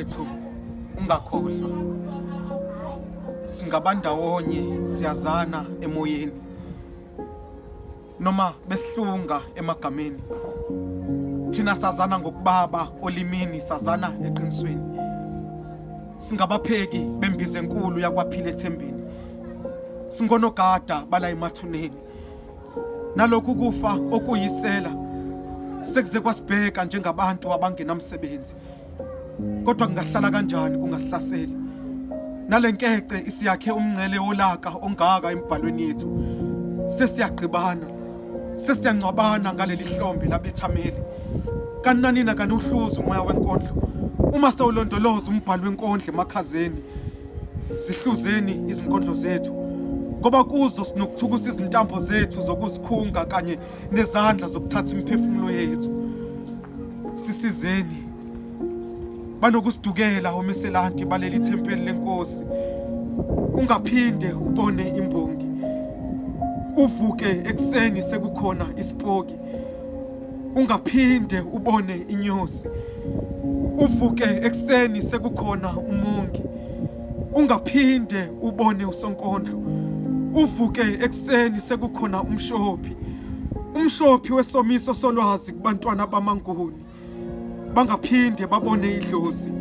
bafowethu ungakhohlwa, singabandawonye siyazana emoyeni noma besihlunga emagameni. Thina sazana ngokubaba olimini, sazana eqinisweni. Singabapheki bembize enkulu yakwaphila ethembeni, singonogada bala emathuneni. Nalokhu kufa okuyisela sekuze kwasibheka njengabantu abangenamsebenzi, kodwa kungahlala kanjani kungasihlaseli. Nalenkece isiyakhe umngcele olaka ongaka embhalweni yethu. Sesiyagqibana, sesiyangcwabana ngaleli hlombe labethameli. Kananina kanuhluza umoya wenkondlo, uma sewulondoloza umbhalo wenkondlo emakhazeni. Sihluzeni izinkondlo zethu, ngoba kuzo sinokuthukusa izintambo zethu zokuzikhunga kanye nezandla zokuthatha imiphefumulo yethu. Sisizeni banokusidukela omeselanti baleli thempeli lenkosi. Ungaphinde ubone imbongi, uvuke ekseni sekukhona isipoki. Ungaphinde ubone inyosi, uvuke ekseni sekukhona umongi. Ungaphinde ubone usonkondlo, uvuke ekseni sekukhona umshophi wesomiso solwazi kubantwana bamanguni. Bangaphinde babone idlozi,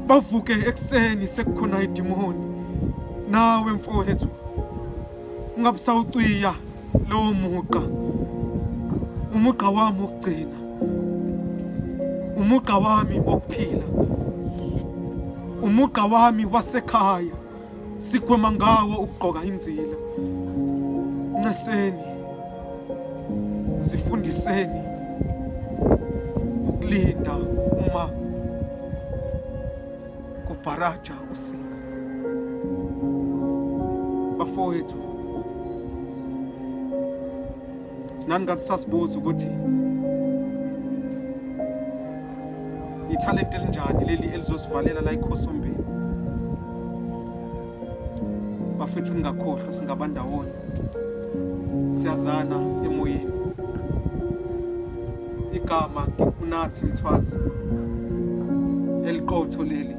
bavuke ekseni sekukhona idimoni. Nawe mfowethu ungabusawuciya lowo umugqa wami wokugcina, umugqa wami wokuphila, umugqa wami wasekhaya, sigwema ngawo ukugqoka inzila. Nceseni, zifundiseni ukulinda uma kubharaja usinga. Bafowethu, nani kanti sasibuza ukuthi ithalente elinjani leli elizosivalela la eKhosombeni. Bafethu ngingakhohlwa, singabandawonye siyazana emoyeni. Igama uNathi Mthwazi eliqotho leli